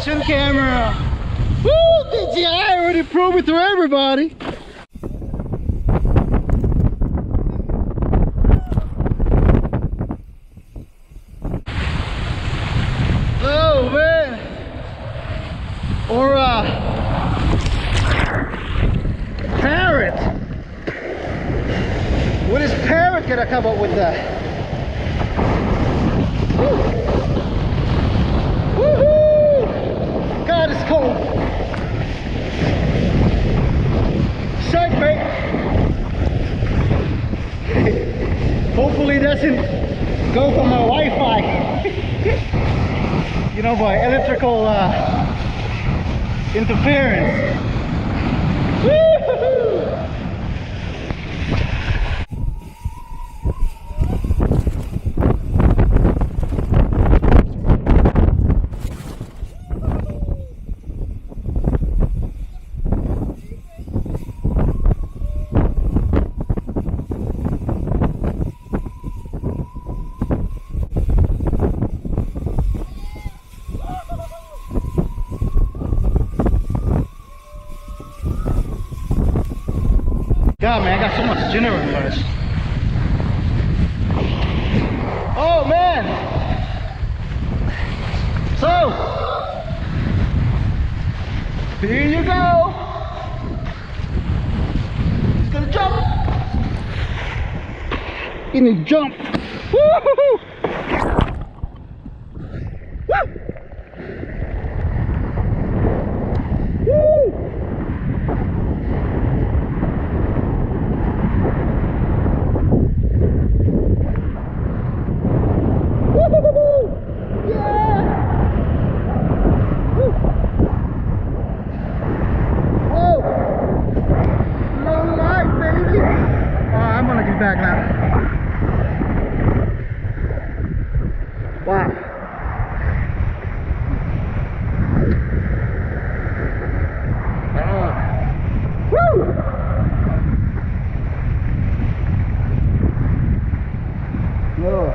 action camera. Woo! DJI already proved it to everybody. Oh man! Or parrot. What is parrot gonna come up with that? Woohoo! God, it's cold. Shark bait. Hopefully it doesn't go for my Wi-Fi. You know, by electrical interference. Woo-hoo-hoo! God, man, I got so much adrenaline rush. Oh man! So, here you go. It's gonna jump. Gonna jump. Woo-hoo-hoo! Back now. Wow. Woo! Whoa.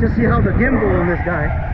Just see how the gimbal on this guy.